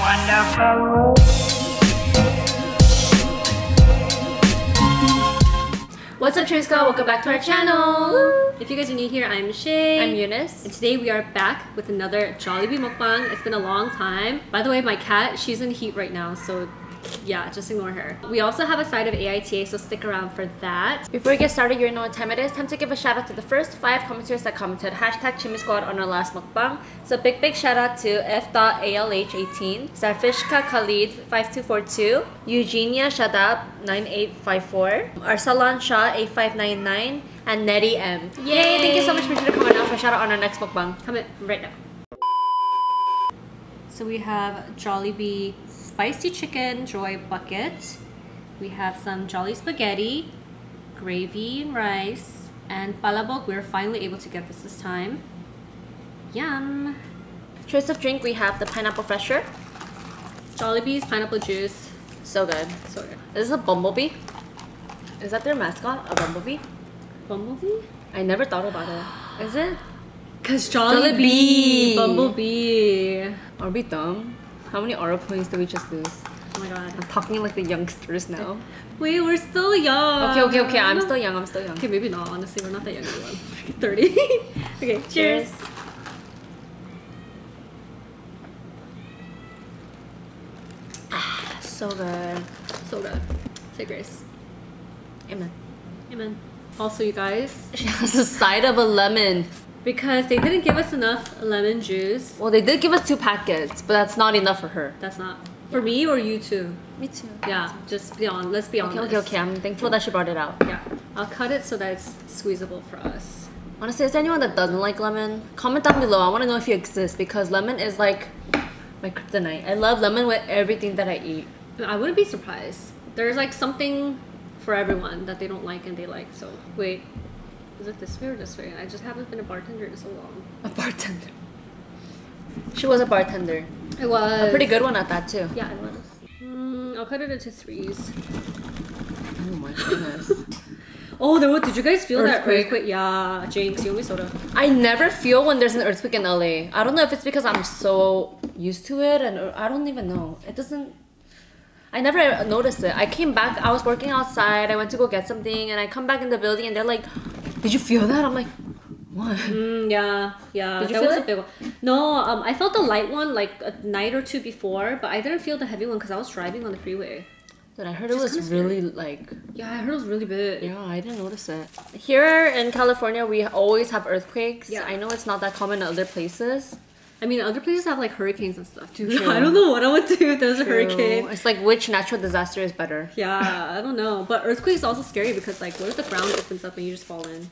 wonderful. What's up, chimisquad? Welcome back to our channel. Woo. If you guys are new here, I'm Shay. I'm Eunice. And today we are back with another Jollybee Mukbang. It's been a long time. By the way, my cat, she's in heat right now, so yeah, just ignore her. We also have a side of Aita, so stick around for that. Before we get started, you know what time it is. Time to give a shout out to the first 5 commenters that commented #chimisquad on our last mukbang. So big shout out to F.ALH18, Starfishka Khalid 5242, Eugenia Shadab 9854, Arsalan Shah 8599, and Nettie M. Yay! Thank you so much for the comment now for a shout out on our next mukbang. Comment right now. So we have Jollibee spicy chicken joy bucket. We have some jolly spaghetti, gravy and rice, and palabok. We're finally able to get this time. Yum! Choice of drink, we have the pineapple fresher. Jollibee's pineapple juice. So good. So good. This is a bumblebee. Is that their mascot? A bumblebee? Bumblebee? I never thought about it. Is it? Cause Jollibee! Bumblebee! Are we dumb? How many aura points did we just lose? Oh my god. I'm talking like the youngsters now. Wait, we're still young. Okay. I'm still young. Okay, maybe not. Honestly, we're not that young anymore. 30. Okay, cheers. So good. So good. Say grace. Amen. Amen. Also, you guys, She has a side of a lemon. because they didn't give us enough lemon juice. Well, they did give us 2 packets, but that's not enough for her. That's not for me or you too. Me too. Yeah, just be on. Let's be honest. Okay. I'm thankful that she brought it out. Yeah, I'll cut it so that it's squeezable for us. Honestly, is there anyone that doesn't like lemon? Comment down below. I want to know if you exist because lemon is like my kryptonite. I love lemon with everything that I eat. I wouldn't be surprised. There's like something for everyone that they don't like and they like. So wait, is it this way or this way? I just haven't been a bartender in so long. A bartender. She was a bartender. It was A pretty good one at that too. Yeah, it was. I'll cut it into 3s. Oh my goodness. Oh, did you guys feel Earthquake. that earthquake? Yeah, Jinx, you owe me soda. I never feel when there's an earthquake in LA. I don't know if it's because I'm so used to it and I don't even know. It doesn't... I never noticed it. I came back, I was working outside, I went to go get something and I come back in the building and they're like, did you feel that? I'm like, what? Yeah. Did you that feel was it? a big one. No, I felt the light one like a night or 2 before, but I didn't feel the heavy one because I was driving on the freeway. But I heard it was really like... Yeah, I heard it was really big. Yeah, I didn't notice it. Here in California, we always have earthquakes. Yeah. I know it's not that common in other places. I mean, other places have like hurricanes and stuff too. True. I don't know what I would do if there's a hurricane. It's like which natural disaster is better? Yeah, I don't know. But earthquakes also scary because like what if the ground opens up and you just fall in?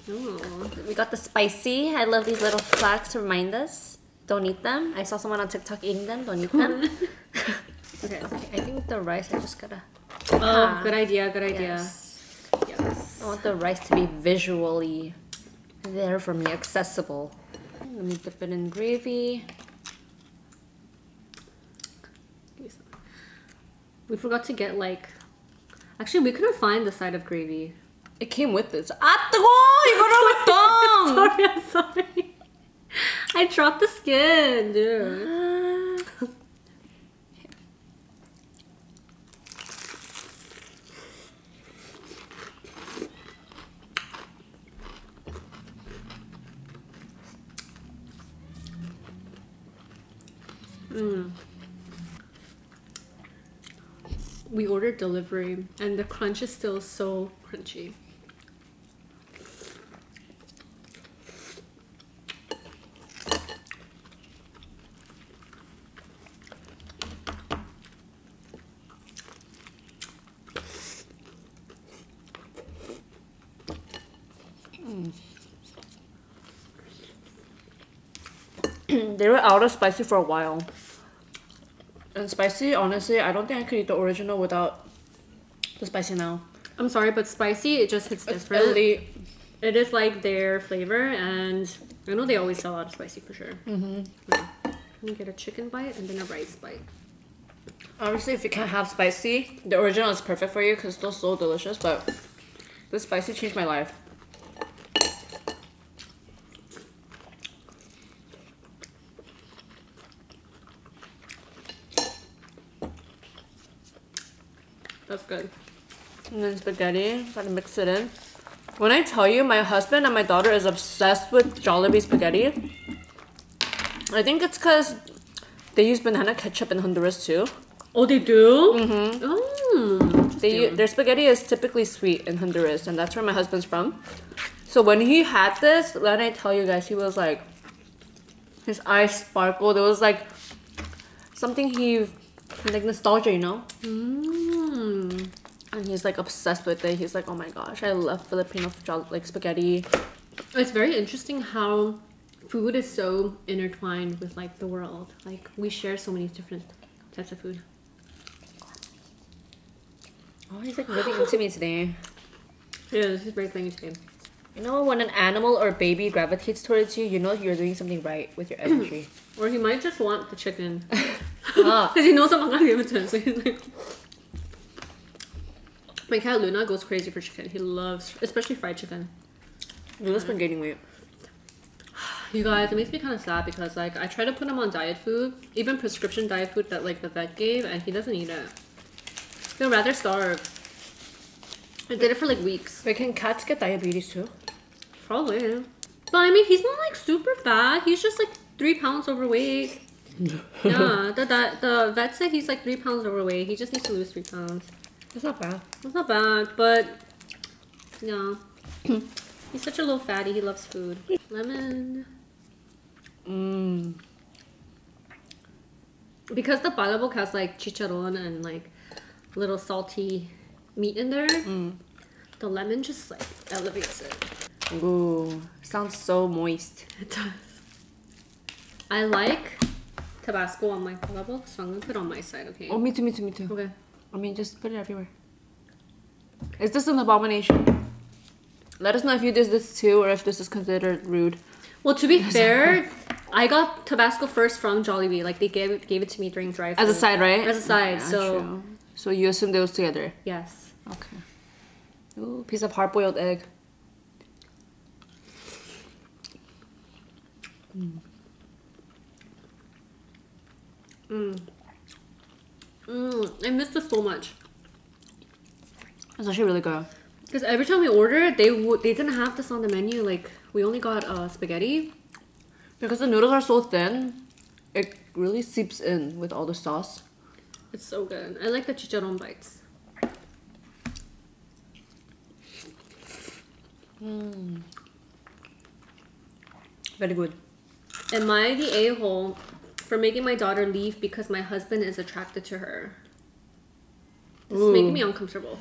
True. Oh. We got the spicy. I love these little flags to remind us. Don't eat them. I saw someone on TikTok eating them. Don't eat them. Okay. I think the rice, I just gotta... Oh, good idea, good idea. Yes. I want the rice to be visually there for me, accessible. Let me dip it in gravy. We forgot to get like... Actually, we couldn't find the side of gravy. It came with this. You got it I'm sorry. I dropped the skin, dude. We ordered delivery and the crunch is still so crunchy. They were out of spicy for a while. And spicy, honestly, I don't think I could eat the original without the spicy now. I'm sorry, but spicy, it just hits different. It is like their flavor, and I know they always sell a lot of spicy for sure. Let me get a chicken bite and then a rice bite. Obviously, if you can't have spicy, the original is perfect for you because it's still so delicious, but the spicy changed my life. That's good. And then spaghetti, gotta mix it in. When I tell you, my husband and my daughter is obsessed with Jollibee spaghetti. I think it's because they use banana ketchup in Honduras too. Oh, they do? Mm-hmm. Oh. Their spaghetti is typically sweet in Honduras, and that's where my husband's from. So when he had this, let me tell you guys, he was like, his eyes sparkled. It was like something like nostalgia, you know? Mm. And he's like obsessed with it. He's like, oh my gosh, I love Filipino like spaghetti. It's very interesting how food is so intertwined with like the world. Like we share so many different types of food. Oh, he's like really into me today. Yeah, this is very clingy today. You know, when an animal or baby gravitates towards you, you know you're doing something right with your energy. Or he might just want the chicken. Ah. Because he knows I'm not gonna give it to him, so he's like... My cat Luna goes crazy for chicken. He loves, especially fried chicken. Luna's been gaining weight. You guys, it makes me kind of sad because like I try to put him on diet food, even prescription diet food that like the vet gave, and he doesn't eat it. He'll rather starve. I did it for like weeks. Wait, can cats get diabetes too? Probably. But I mean, he's not like super fat. He's just like 3 pounds overweight. Yeah, the vet said he's like 3 pounds overweight. He just needs to lose 3 pounds. That's not bad. That's not bad, but yeah. He's such a little fatty. He loves food. Lemon. Mmm. Because the palabok has like chicharron and like little salty meat in there, the lemon just like elevates it. Ooh, sounds so moist. It does. I like Tabasco on my palabok, so I'm gonna put it on my side, okay? Oh, me too, me too, me too. Okay. I mean, just put it everywhere. Is this an abomination? Let us know if you did this too, or if this is considered rude. Well, to be fair, I got Tabasco first from Jollibee. Like they gave it to me during drive-thru. As a side, right? As a side, Yeah, so true. So you assume those together? yes. Okay. Ooh, piece of hard-boiled egg. I miss this so much. It's actually really good. Because every time we ordered, they didn't have this on the menu. Like we only got spaghetti. Because the noodles are so thin, it really seeps in with all the sauce. It's so good. I like the chicharron bites. Very good. Am I the a-hole for making my daughter leave because my husband is attracted to her? This is making me uncomfortable.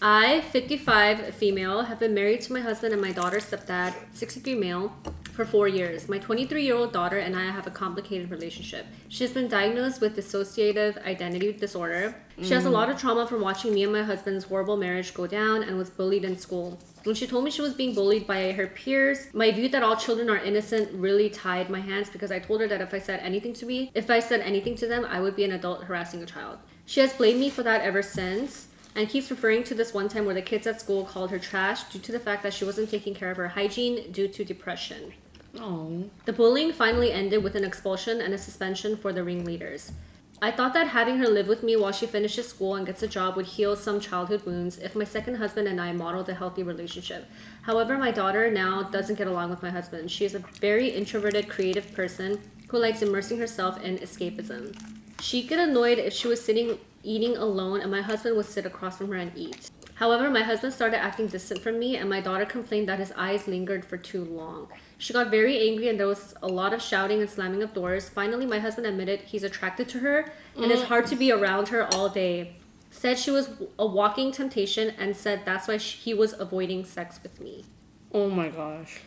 I, 55 female, have been married to my husband and my daughter's stepdad, 63 male, for 4 years. My 23-year-old daughter and I have a complicated relationship. She has been diagnosed with dissociative identity disorder. She has a lot of trauma from watching me and my husband's horrible marriage go down and was bullied in school. When she told me she was being bullied by her peers, my view that all children are innocent really tied my hands because I told her that if I said anything to them, I would be an adult harassing a child. She has blamed me for that ever since, and keeps referring to this one time where the kids at school called her trash due to the fact that she wasn't taking care of her hygiene due to depression. Oh. The bullying finally ended with an expulsion and a suspension for the ringleaders. I thought that having her live with me while she finishes school and gets a job would heal some childhood wounds if my second husband and I modeled a healthy relationship. However, my daughter now doesn't get along with my husband. She is a very introverted, creative person who likes immersing herself in escapism. She'd get annoyed if she was sitting eating alone and my husband would sit across from her and eat. However, my husband started acting distant from me and my daughter complained that his eyes lingered for too long. She got very angry and there was a lot of shouting and slamming of doors. Finally, my husband admitted he's attracted to her and it's hard to be around her all day. Said she was a walking temptation and said that's why he was avoiding sex with me. Oh my gosh.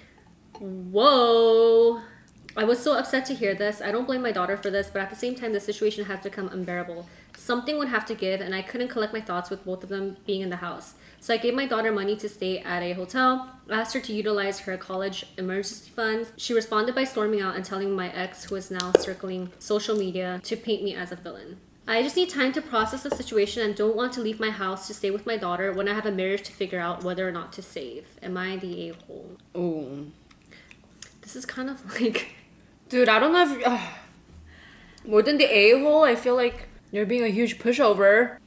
Whoa. I was so upset to hear this. I don't blame my daughter for this, but at the same time, the situation has become unbearable. Something would have to give, and I couldn't collect my thoughts with both of them being in the house. So I gave my daughter money to stay at a hotel, asked her to utilize her college emergency funds. She responded by storming out and telling my ex, who is now circling social media, to paint me as a villain. I just need time to process the situation and don't want to leave my house to stay with my daughter when I have a marriage to figure out whether or not to save. Am I the a-hole? Oh. This is kind of like... Dude, I don't know if... more than the a-hole, I feel like you're being a huge pushover.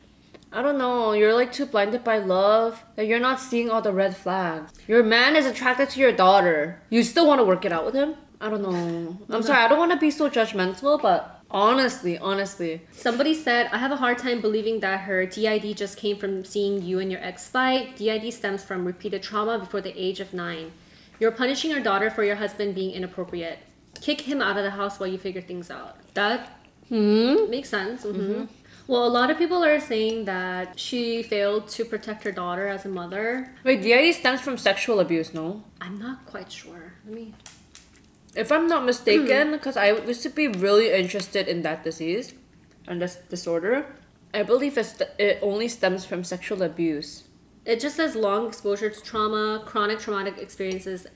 I don't know. You're like too blinded by love that you're not seeing all the red flags. Your man is attracted to your daughter. You still want to work it out with him? I don't know. I'm sorry. I don't want to be so judgmental, but honestly. Somebody said, I have a hard time believing that her DID just came from seeing you and your ex fight. DID stems from repeated trauma before the age of 9. You're punishing your daughter for your husband being inappropriate. Kick him out of the house while you figure things out. That makes sense. Well, a lot of people are saying that she failed to protect her daughter as a mother. Wait, DID stems from sexual abuse, no? I'm not quite sure. Let me... If I'm not mistaken, because I used to be really interested in that disease and this disorder, I believe it only stems from sexual abuse. It just says long exposure to trauma, chronic traumatic experiences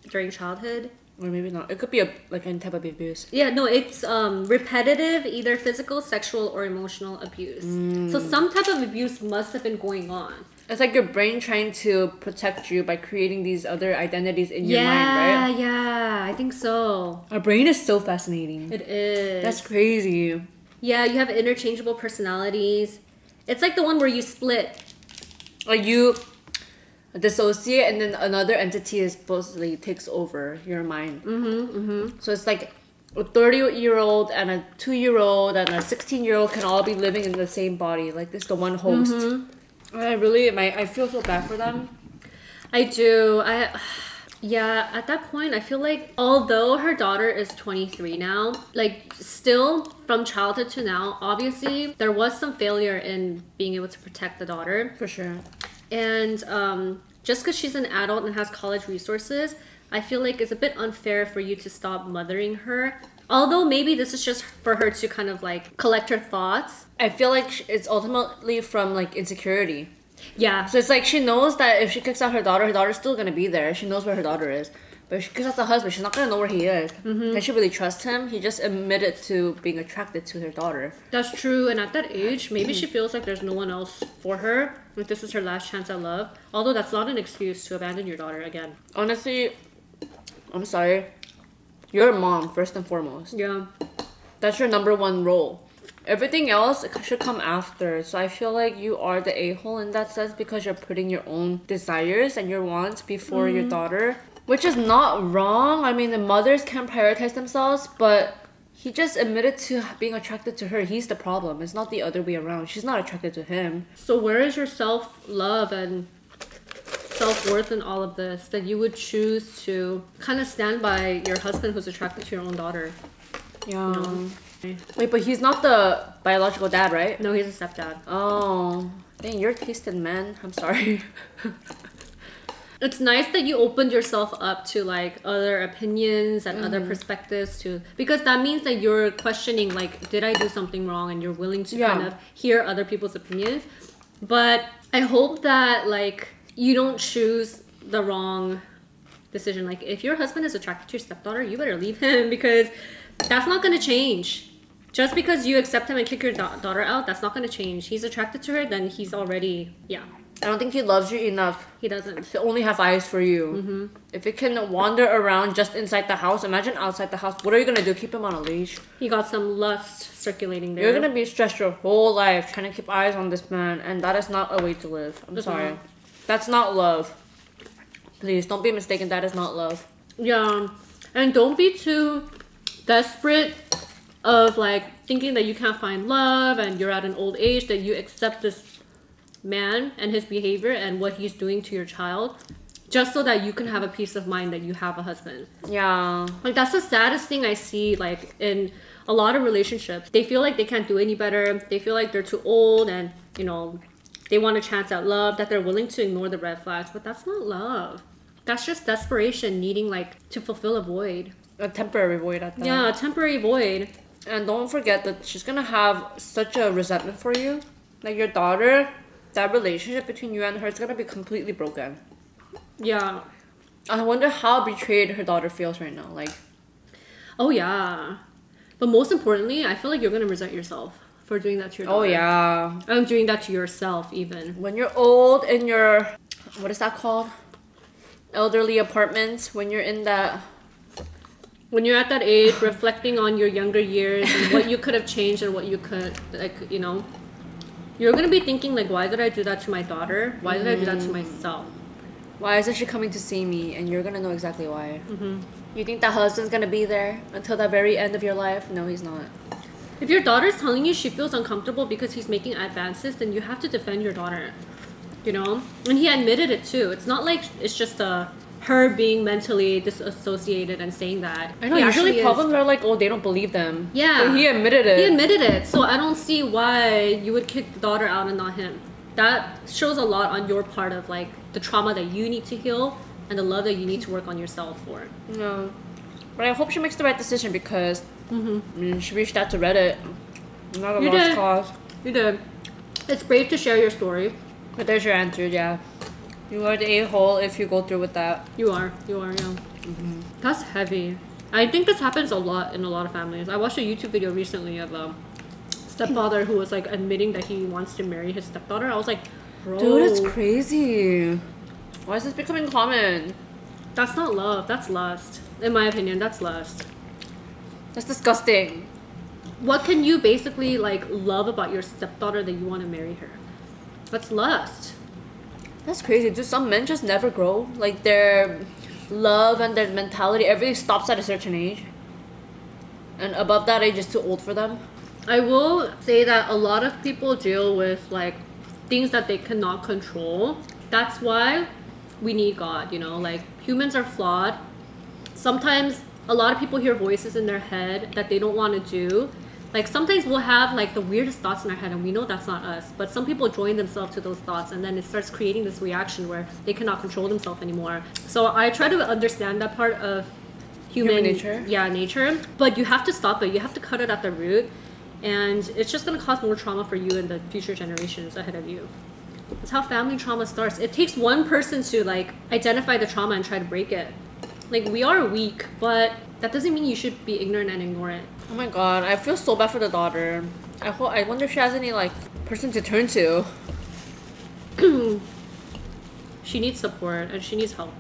during childhood. Or maybe not. It could be like any type of abuse. Yeah, no, it's repetitive, either physical, sexual, or emotional abuse. So some type of abuse must have been going on. It's like your brain trying to protect you by creating these other identities in your mind, right? Yeah, I think so. Our brain is so fascinating. It is. That's crazy. Yeah, you have interchangeable personalities. It's like the one where you split. Like you dissociate and then another entity is supposedly takes over your mind. So it's like a 30-year-old and a 2-year-old and a 16-year-old can all be living in the same body. Like this, the one host. I feel so bad for them. I do. Yeah, at that point, I feel like although her daughter is 23 now, like still from childhood to now, obviously there was some failure in being able to protect the daughter. For sure. And just because she's an adult and has college resources, I feel like it's a bit unfair for you to stop mothering her. Although maybe this is just for her to kind of like collect her thoughts. I feel like it's ultimately from like insecurity. Yeah. So it's like she knows that if she kicks out her daughter's still gonna be there. She knows where her daughter is. But if she kicks out the husband, she's not gonna know where he is. Can she really trust him? He just admitted to being attracted to her daughter. That's true. And at that age, maybe she feels like there's no one else for her. Like this is her last chance at love. Although that's not an excuse to abandon your daughter again. Honestly, I'm sorry. You're a mom, first and foremost. Yeah. That's your #1 role. Everything else should come after. So I feel like you are the a-hole in that sense because you're putting your own desires and your wants before your daughter. Which is not wrong. I mean, the mothers can prioritize themselves, but he just admitted to being attracted to her. He's the problem. It's not the other way around. She's not attracted to him. So where is your self-love and self-worth in all of this that you would choose to kind of stand by your husband who's attracted to your own daughter? Yeah. You know? Wait, but he's not the biological dad, right? No, he's a stepdad. Oh. Dang, you're tasted, man. I'm sorry. It's nice that you opened yourself up to like other opinions and other perspectives too, because that means that you're questioning like, did I do something wrong? And you're willing to kind of hear other people's opinions. But I hope that like you don't choose the wrong decision. Like if your husband is attracted to your stepdaughter, you better leave him because that's not going to change. Just because you accept him and kick your daughter out, that's not going to change. He's attracted to her, then he's already, I don't think he loves you enough. He doesn't. To only have eyes for you. If it can wander around just inside the house, imagine outside the house. What are you going to do? Keep him on a leash? He got some lust circulating there. You're going to be stressed your whole life trying to keep eyes on this man, and that is not a way to live. I'm sorry. Not. That's not love. Please, don't be mistaken. That is not love. Yeah. And don't be too desperate of like thinking that you can't find love and you're at an old age that you accept this man and his behavior and what he's doing to your child just so that you can have a peace of mind that you have a husband. Yeah. Like that's the saddest thing I see like in a lot of relationships. They feel like they can't do any better. They feel like they're too old and, you know, they want a chance at love, that they're willing to ignore the red flags, but that's not love. That's just desperation needing like to fulfill a void. A temporary void at that. Yeah, a temporary void. And don't forget that she's gonna have such a resentment for you. Like your daughter, that relationship between you and her is gonna be completely broken. Yeah. I wonder how betrayed her daughter feels right now. Like, oh yeah. But most importantly, I feel like you're gonna resent yourself for doing that to your daughter. oh yeah. I'm doing that to yourself even. When you're old in your, what is that called? Elderly apartment. When you're in that. When you're at that age, reflecting on your younger years and what you could have changed and what you could, like, you know. You're gonna be thinking like, why did I do that to my daughter? Why did I do that to myself? Why isn't she coming to see me? And you're gonna know exactly why. You think that husband's gonna be there until the very end of your life? No, he's not. If your daughter's telling you she feels uncomfortable because he's making advances, then you have to defend your daughter. You know? And he admitted it too. It's not like it's just her being mentally disassociated and saying that. I know, usually problems are like, oh, they don't believe them. Yeah. But he admitted it. He admitted it. So I don't see why you would kick the daughter out and not him. That shows a lot on your part of like the trauma that you need to heal and the love that you need to work on yourself for. No. But I hope she makes the right decision because she reached out to Reddit. Not a lost cause. You did. It's brave to share your story. But there's your answer, yeah. You are the a-hole if you go through with that. You are, yeah. That's heavy. I think this happens a lot in a lot of families. I watched a YouTube video recently of a stepfather who was like admitting that he wants to marry his stepdaughter. I was like, bro. Dude, it's crazy. Why is this becoming common? That's not love, that's lust. In my opinion, that's lust. That's disgusting. What can you basically like love about your stepdaughter that you want to marry her? That's lust. That's crazy. Do some men just never grow? Like their love and their mentality, everything stops at a certain age. And above that age is too old for them. I will say that a lot of people deal with like things that they cannot control. That's why we need God, you know, like humans are flawed. Sometimes a lot of people hear voices in their head that they don't want to do. Like sometimes we'll have like the weirdest thoughts in our head and we know that's not us, but some people join themselves to those thoughts and then it starts creating this reaction where they cannot control themselves anymore. So I try to understand that part of human nature. Yeah, nature. But you have to stop it. You have to cut it at the root. And it's just going to cause more trauma for you and the future generations ahead of you. That's how family trauma starts. It takes one person to like identify the trauma and try to break it. Like we are weak, but that doesn't mean you should be ignorant and ignore it. Oh my god, I feel so bad for the daughter. I wonder if she has any like person to turn to. She needs support and she needs help.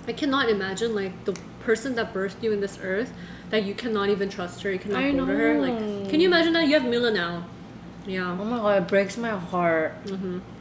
I cannot imagine like the person that birthed you in this earth that you cannot even trust her, you cannot go to her. Like, can you imagine that? You have Mila now. Yeah. Oh my god, it breaks my heart.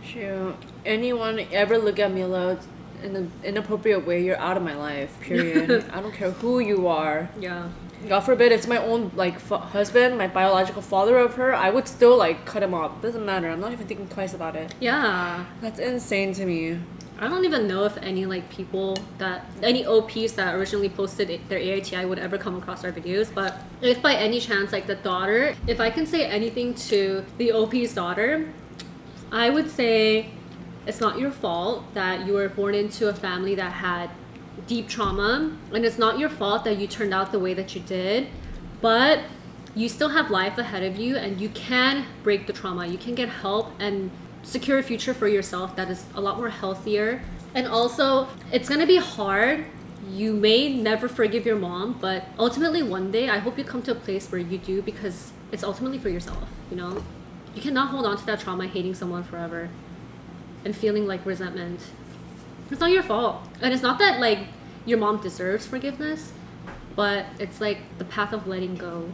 Shoot. Anyone ever look at Mila in an inappropriate way, you're out of my life, period. I don't care who you are. Yeah. God forbid, it's my own like husband, my biological father of her, I would still like cut him off. Doesn't matter. I'm not even thinking twice about it. Yeah. That's insane to me. I don't even know if any like people that any OPs that originally posted their AITI would ever come across our videos, but if by any chance like the daughter, if I can say anything to the OP's daughter, I would say it's not your fault that you were born into a family that had deep trauma, and it's not your fault that you turned out the way that you did, but you still have life ahead of you and you can break the trauma. You can get help and secure a future for yourself that is a lot more healthier. And also, it's gonna be hard. You may never forgive your mom, but ultimately one day I hope you come to a place where you do, because it's ultimately for yourself, you know? You cannot hold on to that trauma, hating someone forever and feeling like resentment. It's not your fault. And it's not that like your mom deserves forgiveness, but it's like the path of letting go.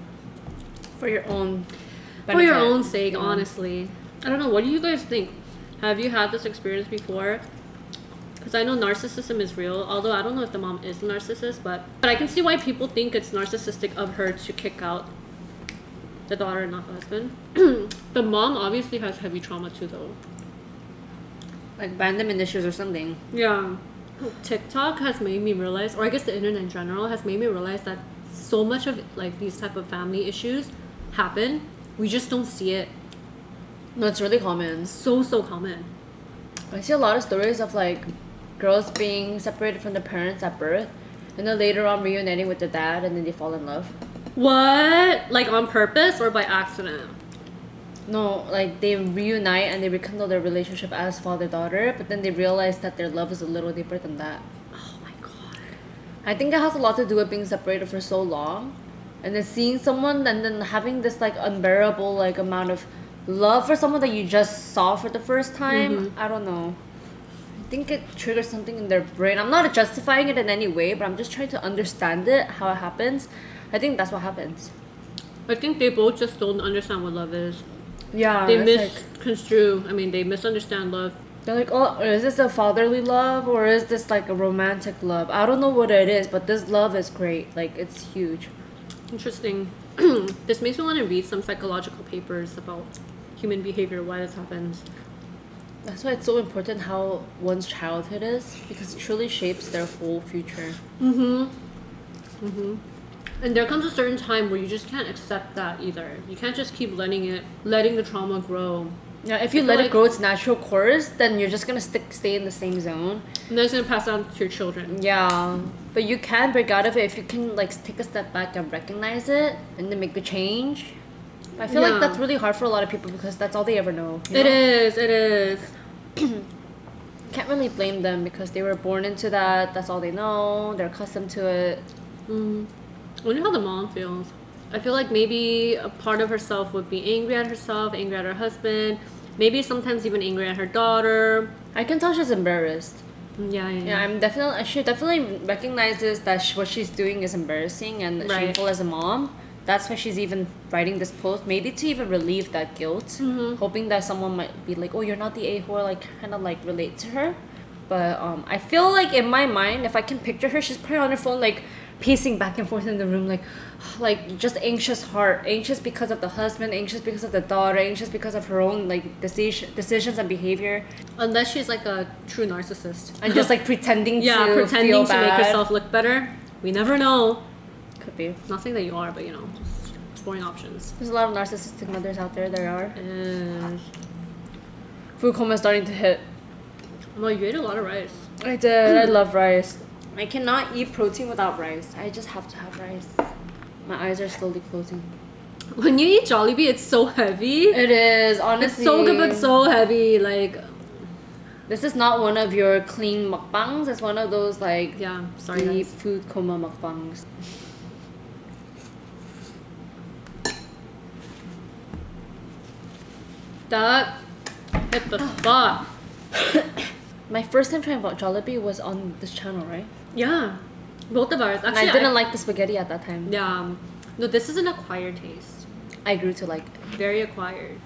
For your own benefit. For your own sake, honestly. I don't know, what do you guys think? Have you had this experience before? Because I know narcissism is real, although I don't know if the mom is a narcissist, but I can see why people think it's narcissistic of her to kick out the daughter and not the husband. The mom obviously has heavy trauma too, though. Like abandonment issues or something. Yeah. TikTok has made me realize, or I guess the internet in general has made me realize that so much of like these type of family issues happen, we just don't see it. No, it's really common. So common. I see a lot of stories of like girls being separated from their parents at birth and then later on reuniting with their dad and then they fall in love. What? Like on purpose or by accident? No, like they reunite and they rekindle their relationship as father-daughter, but then they realize that their love is a little deeper than that. Oh my god. I think it has a lot to do with being separated for so long and then seeing someone and then having this like unbearable like amount of love for someone that you just saw for the first time. I don't know. I think it triggers something in their brain. I'm not justifying it in any way, but I'm just trying to understand it, how it happens. I think that's what happens. I think they both just don't understand what love is. Yeah, They it's misconstrue. I mean, they misunderstand love. they're like, oh, is this a fatherly love or is this like a romantic love? I don't know what it is, but this love is great. Like, it's huge. Interesting. This makes me want to read some psychological papers about human behavior, why this happens. That's why it's so important how one's childhood is, because it truly shapes their whole future. And there comes a certain time where you just can't accept that either. You can't just keep letting the trauma grow. Yeah, if you let it grow its natural course, then you're just gonna stay in the same zone. And then it's gonna pass on to your children. Yeah, but you can break out of it if you can like take a step back and recognize it and then make the change. I feel like that's really hard for a lot of people because that's all they ever know. You know? It is. Can't really blame them because they were born into that. That's all they know. They're accustomed to it. I wonder how the mom feels. I feel like maybe a part of herself would be angry at herself, angry at her husband, maybe sometimes even angry at her daughter. I can tell she's embarrassed. Yeah. She definitely recognizes that what she's doing is embarrassing and shameful as a mom. That's why she's even writing this post, maybe to even relieve that guilt, hoping that someone might be like, oh, you're not the a-hole, like kind of like relate to her. But I feel like in my mind, if I can picture her, she's probably on her phone like pacing back and forth in the room, like just anxious heart, anxious because of the husband, anxious because of the daughter, anxious because of her own like decisions and behavior. Unless she's like a true narcissist And just like pretending yeah, to pretending feel to bad. make herself look better. We never know. Could be. Not saying that you are, but you know, just exploring options. There's a lot of narcissistic mothers out there. There are. Food coma is starting to hit. Well, you ate a lot of rice. I did. I love rice. I cannot eat protein without rice. I just have to have rice. My eyes are slowly closing. When you eat Jollibee, it's so heavy. It is, honestly. It's so good, but so heavy. Like, this is not one of your clean mukbangs. It's one of those like sorry deep guys. food coma mukbangs. That hit the spot. My first time trying Jollibee was on this channel, right? Yeah, both of ours. Actually, And I didn't like the spaghetti at that time. Yeah, no, this is an acquired taste. I grew to like Very acquired.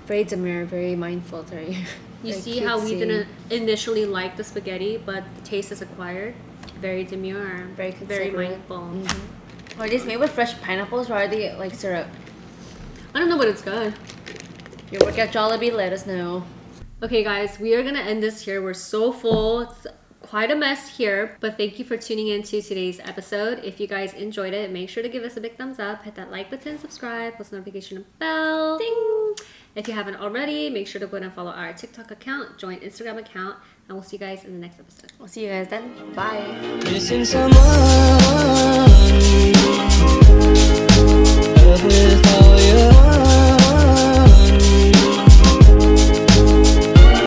very demure, very mindful, very. You very see how we cutesy. didn't initially like the spaghetti, but the taste is acquired. Very demure. Very very considerate. mindful. Are these made with fresh pineapples or are they like syrup? I don't know, but it's good. If you work at Jollibee, let us know. Okay guys, we are gonna end this here. We're so full. It's quite a mess here, but thank you for tuning in to today's episode. If you guys enjoyed it, make sure to give us a big thumbs up, hit that like button, subscribe, post notification bell, ding! If you haven't already, make sure to go ahead and follow our TikTok account, join Instagram account, and we'll see you guys in the next episode. We'll see you guys then. Bye. Missing someone.